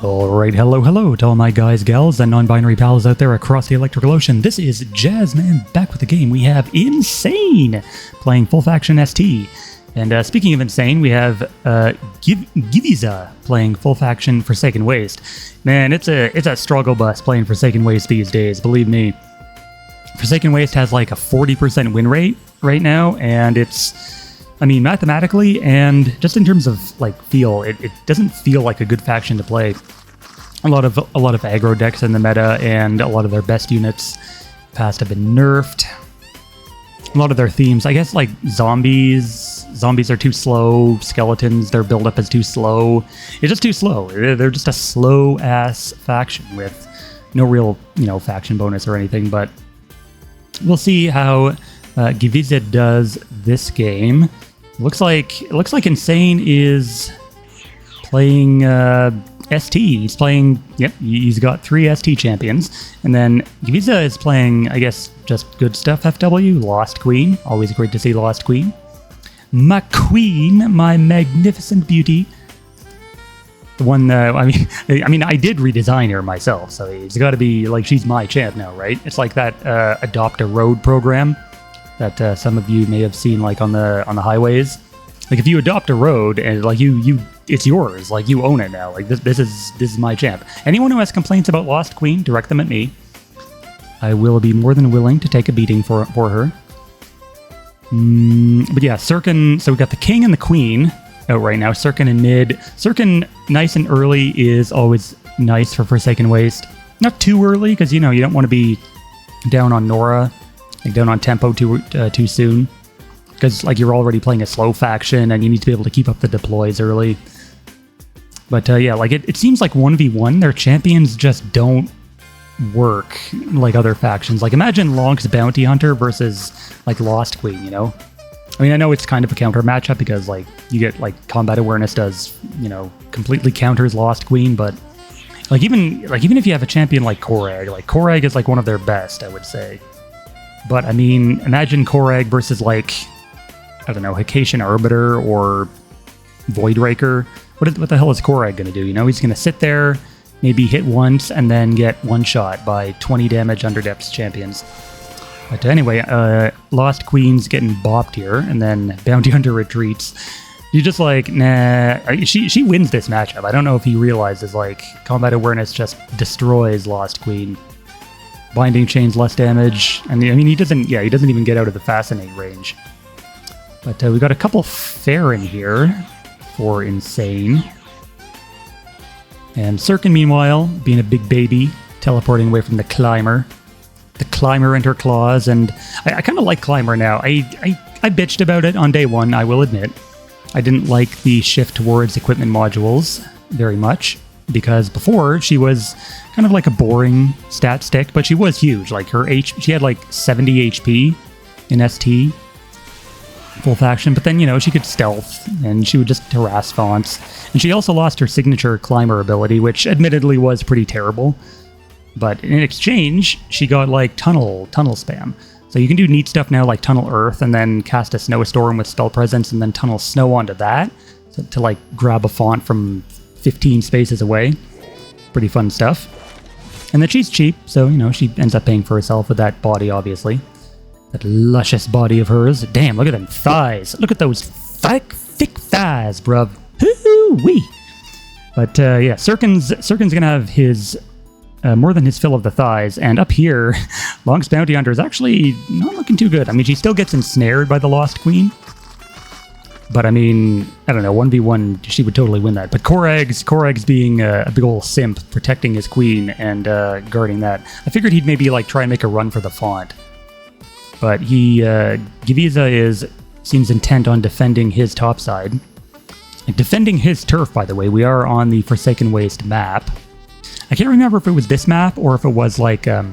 Alright, hello to all my guys, gals, and non-binary pals out there across the electrical ocean. This is Jazzman back with the game. We have Insane playing full faction ST. And speaking of Insane, we have Givizia playing full faction Forsaken Waste. Man, it's a struggle bus playing Forsaken Waste these days, believe me. Forsaken Waste has like a 40% win rate right now, and it's, I mean, mathematically and just in terms of like feel, it doesn't feel like a good faction to play. A lot of aggro decks in the meta, and a lot of their best units past have been nerfed. A lot of their themes, I guess, like zombies are too slow. Skeletons, their build-up is too slow. It's just too slow. They're just a slow-ass faction with no real, faction bonus or anything. But we'll see how Givizia does this game. Looks like Insane is playing ST. He's playing, he's got 3 ST champions. And then Givizia is playing, I guess, just good stuff FW. Lost Queen. Always great to see Lost Queen. My queen, my magnificent beauty. The one, I mean, I did redesign her myself, so it's got to be like she's my champ now, right? It's like that Adopt a Road program that some of you may have seen, like on the highways. Like if you adopt a road and like you it's yours, like you own it now. Like this is my champ. Anyone who has complaints about Lost Queen, direct them at me. I will be more than willing to take a beating for her. But yeah, Serkan. So we got the king and the queen out right now. Serkan in mid. Serkan nice and early is always nice for Forsaken Waste. Not too early, because you don't want to be down on Nora, like down on tempo too soon. Because like you're already playing a slow faction and you need to be able to keep up the deploys early. But yeah, like it seems like 1v1, their champions just don't work like other factions. Like imagine Lonk's Bounty Hunter versus like Lost Queen, I mean, I know it's kind of a counter matchup because like you get like combat awareness does, completely counters Lost Queen, but even if you have a champion like Korag is like one of their best, I would say. But I mean, imagine Korag versus like, I don't know, Hikacian Arbiter or Voidraker. What the hell is Korag going to do? He's going to sit there, maybe hit once, and then get one shot by 20 damage Underdepths champions. But anyway, Lost Queen's getting bopped here, and then Bounty Hunter retreats. You're just like, nah, she wins this matchup. I don't know if he realizes, like, combat awareness just destroys Lost Queen. Binding Chain's less damage, and I mean, he doesn't even get out of the Fascinate range. But we got a couple Fair in here for Insane. And Serkan, meanwhile, being a big baby, teleporting away from the Climber. The Climber and her claws, and I kind of like Climber now. I bitched about it on day one, I will admit. I didn't like the shift towards equipment modules very much, because before she was kind of like a boring stat stick, but she was huge. Like she had like 70 HP in ST. Full faction, but then, she could stealth, and she would just harass fonts. And she also lost her signature Climber ability, which admittedly was pretty terrible. But in exchange, she got, like, tunnel spam. So you can do neat stuff now, like Tunnel Earth, and then cast a Snowstorm with Spell Presence, and then Tunnel Snow onto that, to like, grab a font from 15 spaces away. Pretty fun stuff. And then she's cheap, so, she ends up paying for herself with that body, obviously. That luscious body of hers. Damn, look at them thighs. Look at those thick thighs, bruv. Hoo-wee. But yeah, Serkan's gonna have his more than his fill of the thighs. And up here, Lonk's Bounty Hunter is actually not looking too good. I mean, she still gets ensnared by the Lost Queen. But I mean, I don't know, 1v1, she would totally win that. But Korag's being a big ol' simp, protecting his queen and guarding that. I figured he'd maybe like try and make a run for the font. But Givizia seems intent on defending his top side. And defending his turf, by the way. We are on the Forsaken Waste map. I can't remember if it was this map or if it was like a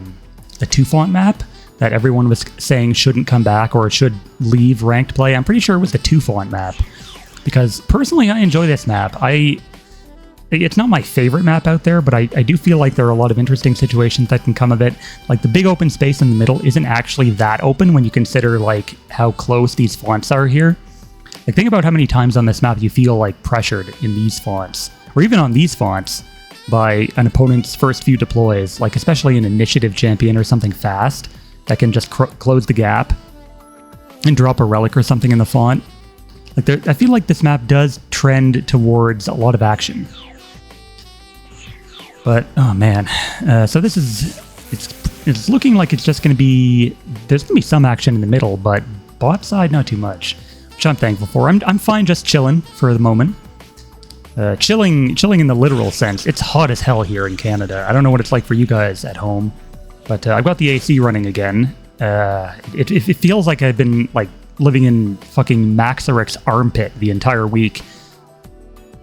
2-font map that everyone was saying shouldn't come back or should leave ranked play. I'm pretty sure it was the 2-font map. Because personally, I enjoy this map. It's not my favorite map out there, but I do feel like there are a lot of interesting situations that can come of it. Like the big open space in the middle isn't actually that open when you consider like how close these fonts are here. Like think about how many times on this map you feel like pressured in these fonts, or even on these fonts. by an opponent's first few deploys, like especially an initiative champion or something fast that can just close the gap and drop a relic or something in the font. Like I feel like this map does trend towards a lot of action. But oh man, so this is it's looking like it's just going to be, there's going to be some action in the middle, but bot side not too much, which I'm thankful for. I'm fine just chilling for the moment. Chilling in the literal sense. It's hot as hell here in Canada. I don't know what it's like for you guys at home, but I've got the AC running again. It feels like I've been like living in fucking Maxeric's armpit the entire week,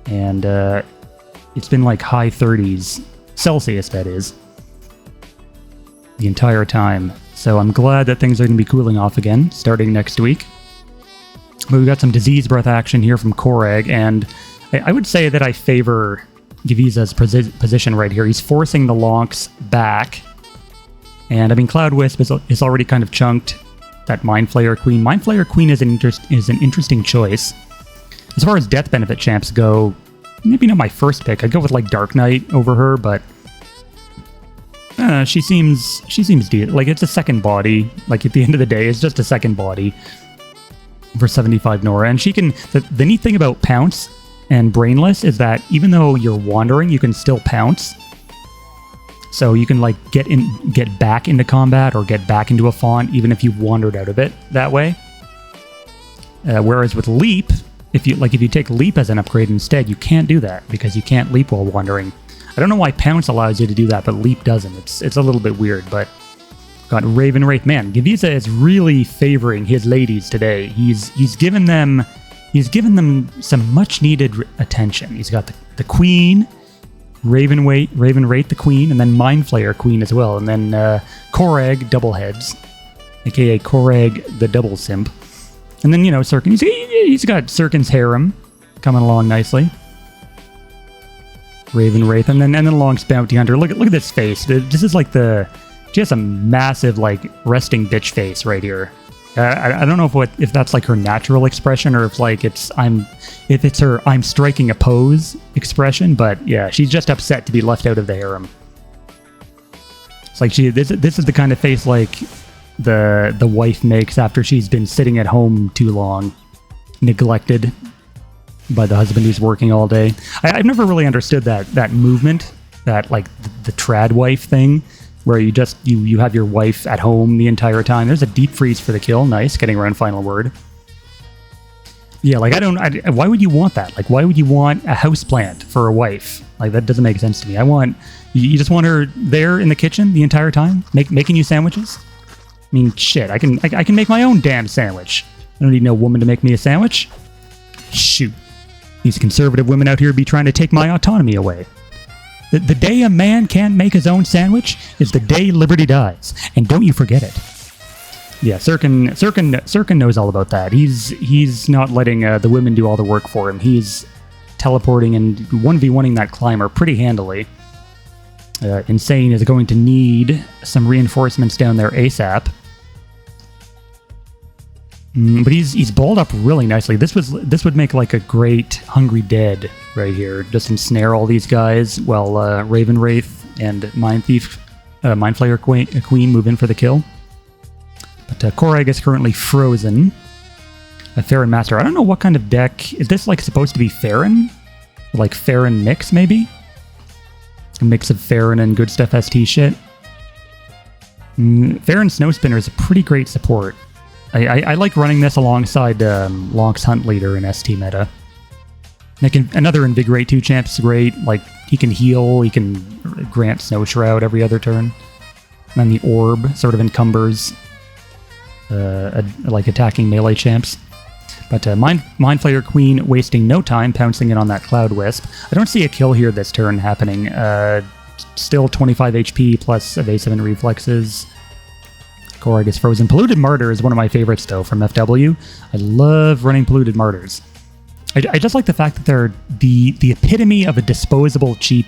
and it's been like high 30s Celsius, that is, the entire time. So I'm glad that things are going to be cooling off again starting next week. But we've got some disease breath action here from Korag, and I would say that I favor Givizia's position right here. He's forcing the Lonks back. And I mean, Cloud Wisp is already kind of chunked. That Mind Flayer Queen. Mind Flayer Queen is an interesting choice. As far as death benefit champs go, maybe not my first pick. I'd go with like Dark Knight over her, but she seems like it's a second body. Like at the end of the day, it's just a second body for 75 Nora. And she can. The neat thing about Pounce and Brainless is that even though you're wandering, you can still pounce. So you can like get back into combat or get back into a font even if you've wandered out of it that way. Whereas with Leap, if you take Leap as an upgrade instead, you can't do that because you can't leap while wandering. I don't know why Pounce allows you to do that, but Leap doesn't. It's a little bit weird, but got Raven Wraith. Man, Givizia is really favoring his ladies today. He's given them some much needed attention. He's got the Queen, Raven Wraith the Queen, and then Mind Flayer Queen as well, and then Korag Doubleheads, aka Korag the Double Simp, and then Serkan. He's got Serkan's harem coming along nicely. Raven Wraith, and then Long's Bounty Hunter. Look at this face. This is like she has a massive like resting bitch face right here. I don't know if that's like her natural expression or if it's her I'm striking a pose expression, but yeah, she's just upset to be left out of the harem. It's like this is the kind of face like the wife makes after she's been sitting at home too long, neglected by the husband who's working all day. I've never really understood that movement, that like the trad wife thing, where you have your wife at home the entire time. There's a deep freeze for the kill. Nice, getting around final word. Yeah, like why would you want that? Like, why would you want a houseplant for a wife? Like, that doesn't make sense to me. You just want her there in the kitchen the entire time, making you sandwiches? I mean, shit, I can make my own damn sandwich. I don't need no woman to make me a sandwich. Shoot. These conservative women out here be trying to take my autonomy away. The day a man can't make his own sandwich is the day liberty dies, and don't you forget it. Yeah, Serkan knows all about that. He's not letting the women do all the work for him. He's teleporting and 1v1ing that climber pretty handily. Insane is going to need some reinforcements down there ASAP. But he's balled up really nicely. This would make like a great Hungry Dead right here. Just ensnare all these guys while Raven Wraith and Mind Flayer Queen move in for the kill. But Korag is currently frozen. A Farron Master. I don't know what kind of deck. Is this like supposed to be Farron? Like Farron mix maybe? A mix of Farron and Good Stuff ST shit. Farron Snowspinner is a pretty great support. I like running this alongside Lonk's Hunt Leader in ST meta. Another Invigorate 2 champ is great. Like, he can heal, he can grant Snow Shroud every other turn. And then the Orb sort of encumbers like attacking melee champs. But Mind Flayer Queen wasting no time pouncing in on that Cloud Wisp. I don't see a kill here this turn happening. Still 25 HP plus evasive and reflexes. Korag is frozen. Polluted Martyr is one of my favorites, though, from FW. I love running Polluted Martyrs. I just like the fact that they're the epitome of a disposable cheap.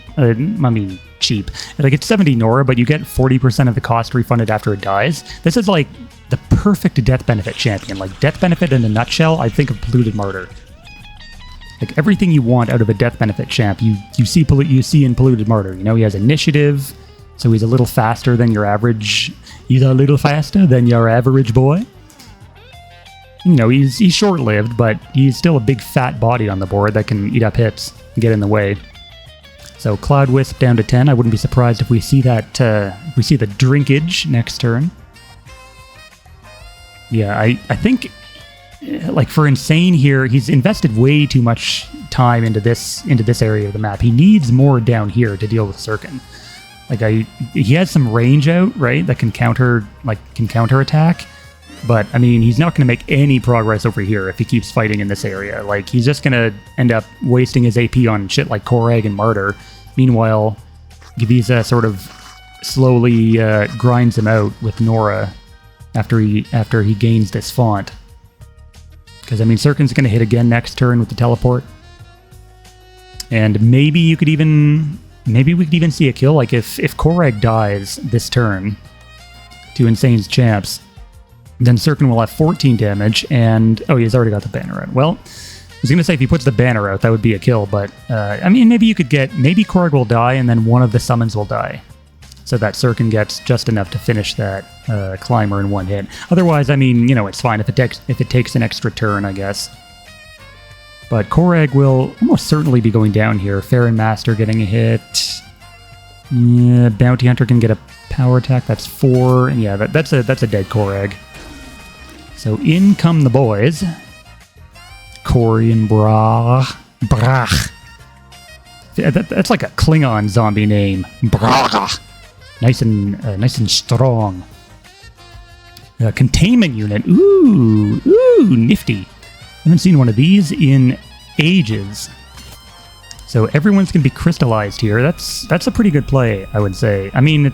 Cheap. Like, it's 70 Nora, but you get 40% of the cost refunded after it dies. This is like the perfect death benefit champion. Like, death benefit in a nutshell, I think of Polluted Martyr. Like everything you want out of a death benefit champ, you see in Polluted Martyr. You know, he has initiative, so he's a little faster than your average. He's a little faster than your average boy. You know, he's short-lived, but he's still a big fat body on the board that can eat up hits and get in the way. So Cloud Wisp down to 10. I wouldn't be surprised if we see that. We see the Drinkage next turn. Yeah, I think, like for Insane here, he's invested way too much time into this area of the map. He needs more down here to deal with Serkan. Like he has some range out, right? That can counter attack. But, I mean, he's not going to make any progress over here if he keeps fighting in this area. Like, he's just going to end up wasting his AP on shit like Korag and Martyr. Meanwhile, Givizia sort of slowly grinds him out with Nora after he gains this font. Because, I mean, Serkan's going to hit again next turn with the teleport. And maybe we could even see a kill. Like, if Korag dies this turn to Insane's champs, then Serkan will have 14 damage, and... Oh, he's already got the banner out. Well, I was going to say if he puts the banner out, that would be a kill, but... I mean, maybe you could get... Maybe Korg will die, and then one of the summons will die. So that Serkan gets just enough to finish that Climber in one hit. Otherwise, I mean, you know, it's fine if it takes an extra turn, I guess. But Korag will almost certainly be going down here. Farron Master getting a hit. Yeah, Bounty Hunter can get a power attack. That's 4. And yeah, that's a dead Korag. So in come the boys. Corey and Brach. That's like a Klingon zombie name. Brach. Nice and strong. Containment unit. Ooh, nifty. Haven't seen one of these in ages. So everyone's gonna be crystallized here. That's a pretty good play, I would say. I mean,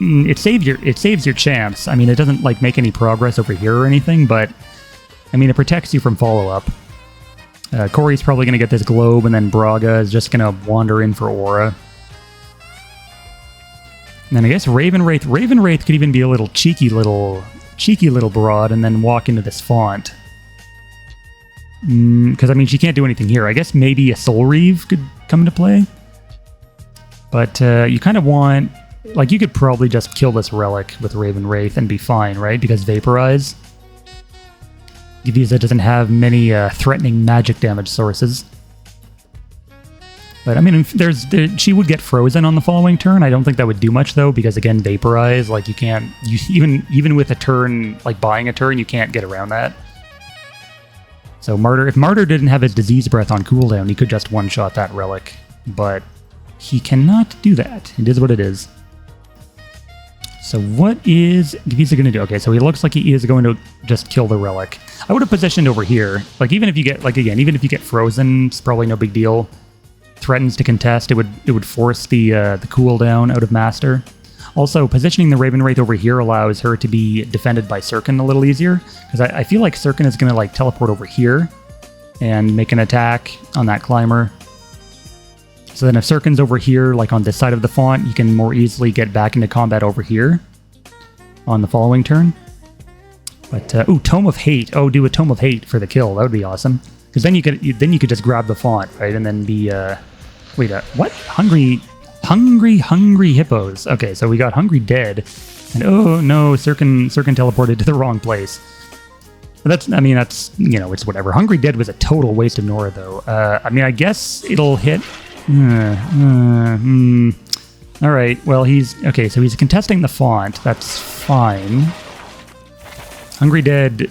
it saves your champs. I mean, it doesn't like make any progress over here or anything, but I mean, it protects you from follow-up. Corey's probably going to get this globe, and then Braga is just going to wander in for aura. And then I guess Raven Wraith could even be a little cheeky little broad, and then walk into this font. Because I mean, she can't do anything here. I guess maybe a Soul Reave could come into play, but you kind of want. Like, you could probably just kill this relic with Raven Wraith and be fine, right? Because Vaporize. Givizia doesn't have many threatening magic damage sources. But, I mean, she would get frozen on the following turn. I don't think that would do much, though, because, again, Vaporize, like, you can't... Even with a turn, like, buying a turn, you can't get around that. So, if Martyr didn't have his Disease Breath on cooldown, he could just one-shot that relic. But he cannot do that. It is what it is. So what is Givizia going to do? Okay, so he looks like he is going to just kill the relic. I would have positioned over here. Like, even if you get, like, again, even if you get frozen, it's probably no big deal. Threatens to contest, it would force the cooldown out of Master. Also, positioning the Raven Wraith over here allows her to be defended by Serkan a little easier, because I feel like Serkan is going to, like, teleport over here and make an attack on that Climber. So then if Serkan's over here, like on this side of the font, you can more easily get back into combat over here on the following turn. But, ooh, Tome of Hate. Oh, do a Tome of Hate for the kill. That would be awesome. Because then you could just grab the font, right? And then be, wait, what? Hungry hippos. Okay, so we got Hungry Dead. And oh no, Serkan teleported to the wrong place. But that's, you know, it's whatever. Hungry Dead was a total waste of Nora, though. I mean, I guess it'll hit... Alright, well, okay, so he's contesting the font. That's fine. Hungry Dead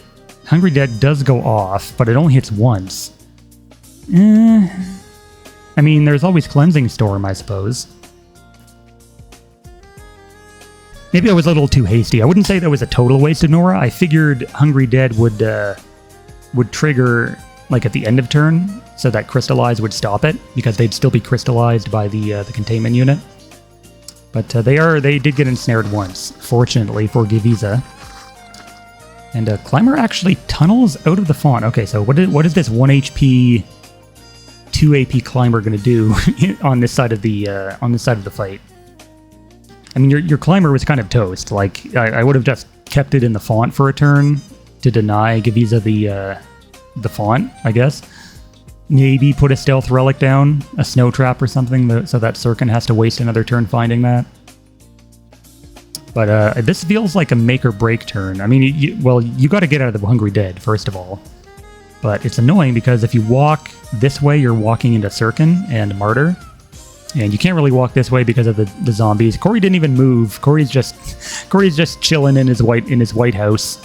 does go off, but it only hits once. I mean, there's always Cleansing Storm, I suppose. Maybe I was a little too hasty. I wouldn't say that was a total waste of Nora. I figured Hungry Dead would trigger, like, at the end of turn, so that Crystallize would stop it, because they'd still be crystallized by the containment unit. But they did get ensnared once, fortunately for Givizia. And Climber actually tunnels out of the font. Okay, so what is this 1 HP, 2 AP Climber going to do on this side of the fight? I mean, your Climber was kind of toast. Like, I would have just kept it in the font for a turn to deny Givizia the font, I guess. maybe put a stealth relic down, a snow trap or something, so that Serkan has to waste another turn finding that. But this feels like a make or break turn. I mean, you got to get out of the Hungry Dead, first of all. But it's annoying because if you walk this way, you're walking into Serkan and Martyr. And you can't really walk this way because of the zombies. Corey didn't even move. Corey's just chilling in his White House,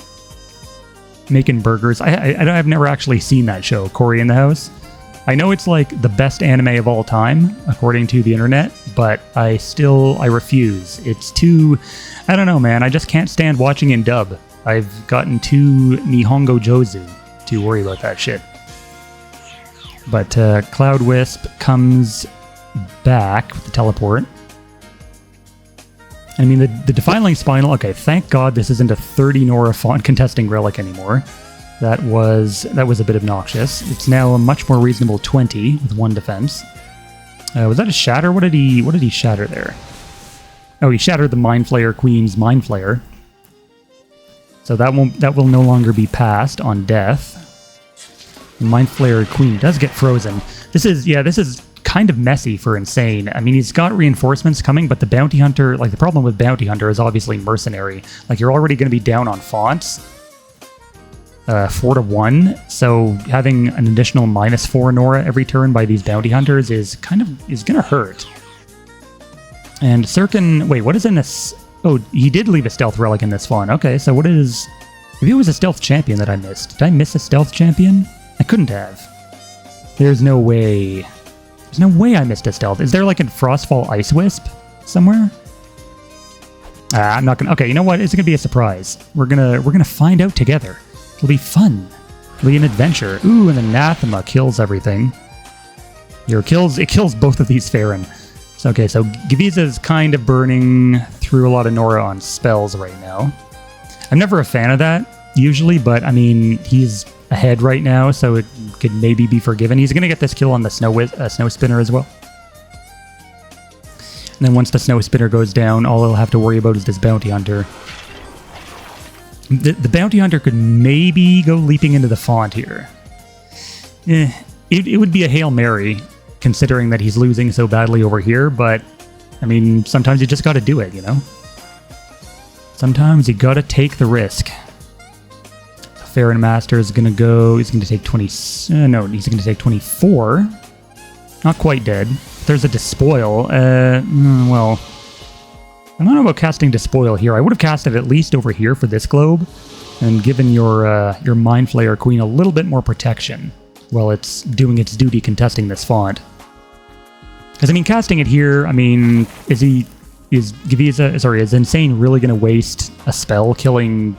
making burgers. I've never actually seen that show, Corey in the House. I know it's like the best anime of all time, according to the internet, but I refuse. It's too, I don't know, man. I just can't stand watching in dub. I've gotten too Nihongo Jozu to worry about that shit. But Cloud Wisp comes back with the teleport. I mean, the Defiling Spinal, okay, thank God this isn't a 30 Nora font contesting relic anymore. That was a bit obnoxious. It's now a much more reasonable 20 with 1 defense. Was that a shatter? What did he shatter there? Oh, he shattered the Mind Flayer Queen's Mind Flayer. So that will no longer be passed on death. The Mind Flayer Queen does get frozen. This is kind of messy for Insane. I mean, he's got reinforcements coming, but the Bounty Hunter, like the problem with Bounty Hunter is obviously Mercenary. Like you're already going to be down on fonts. 4-1, so having an additional -4 Nora every turn by these Bounty Hunters is gonna hurt. And Serkan, wait, what is in this? Oh, he did leave a stealth relic in this font. Okay, so what is? Maybe it was a stealth champion that I missed. Did I miss a stealth champion? I couldn't have. There's no way. There's no way I missed a stealth. Is there like a Frostfall Ice Wisp somewhere? I'm not gonna. Okay, you know what? It's gonna be a surprise. We're gonna find out together. It'll be fun. It'll be an adventure. Ooh, and Anathema kills everything. It kills both of these Farron. So, okay, so Givizia is kind of burning through a lot of Nora on spells right now. I'm never a fan of that, usually, but, I mean, he's ahead right now, so it could maybe be forgiven. He's going to get this kill on the Snow Spinner as well. And then once the Snow Spinner goes down, all he'll have to worry about is this Bounty Hunter. The Bounty Hunter could maybe go leaping into the font here. It would be a Hail Mary, considering that he's losing so badly over here, but, I mean, sometimes you just gotta do it, you know? Sometimes you gotta take the risk. Farron Master is gonna go, he's gonna take 20, no, he's gonna take 24. Not quite dead. There's a Despoil, well... I don't know about casting Despoil here. I would have cast it at least over here for this globe, and given your Mind Flayer Queen a little bit more protection while it's doing its duty contesting this font. Because, I mean, casting it here, I mean, is Insane really going to waste a spell killing...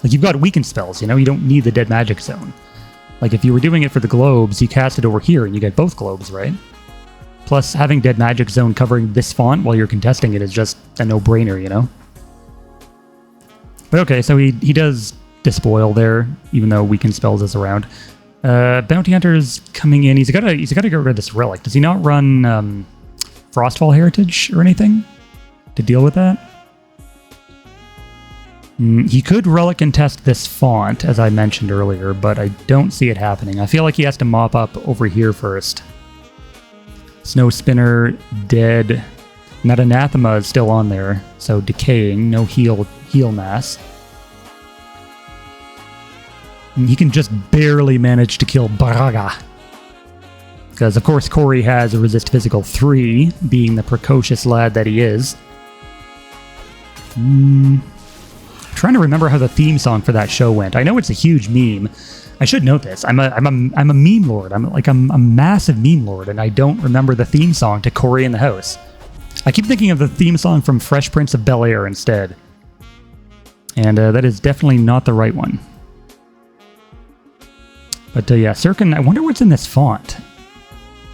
Like, you've got weakened spells, you know? You don't need the Dead Magic Zone. Like, if you were doing it for the globes, you cast it over here and you get both globes, right? Plus, having Dead Magic Zone covering this font while you're contesting it is just a no-brainer, you know? But okay, so he does Despoil there, even though weakened spells is around. Bounty Hunter's coming in. He's got to get rid of this relic. Does he not run Frostfall Heritage or anything to deal with that? He could relic contest this font, as I mentioned earlier, but I don't see it happening. I feel like he has to mop up over here first. Snow Spinner, dead. And that Anathema is still on there, so decaying, no heal mass. And he can just barely manage to kill Braga. Because, of course, Corey has a Resist Physical 3, being the precocious lad that he is. Trying to remember how the theme song for that show went. I know it's a huge meme. I should note this. I'm a meme lord. I'm a massive meme lord, and I don't remember the theme song to Corey in the House. I keep thinking of the theme song from Fresh Prince of Bel-Air instead. And that is definitely not the right one. But yeah, Serkan, I wonder what's in this font.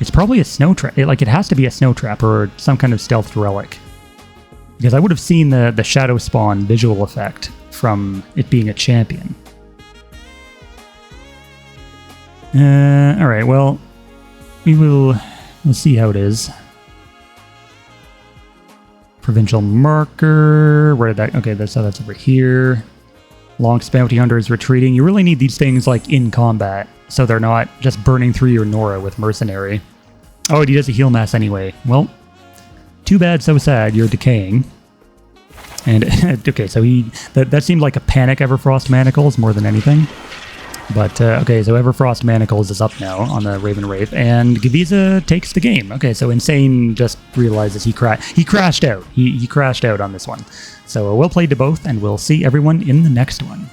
It's probably a snow trap. It has to be a snow trap or some kind of stealth relic. Because I would have seen the Shadow Spawn visual effect from it being a champion. Alright, well, we'll see how it is. Provincial marker, where did that, okay, that's over here. Long's Bounty Hunter is retreating. You really need these things like in combat, so they're not just burning through your Nora with Mercenary. Oh, and he does a heal mass anyway. Well, too bad, so sad. You're decaying. And okay, so that seemed like a panic Everfrost Manacles more than anything. But okay, so Everfrost Manacles is up now on the Raven Wraith, and Givizia takes the game. Okay, so Insane just realizes he crashed out. He crashed out on this one. So well played to both, and we'll see everyone in the next one.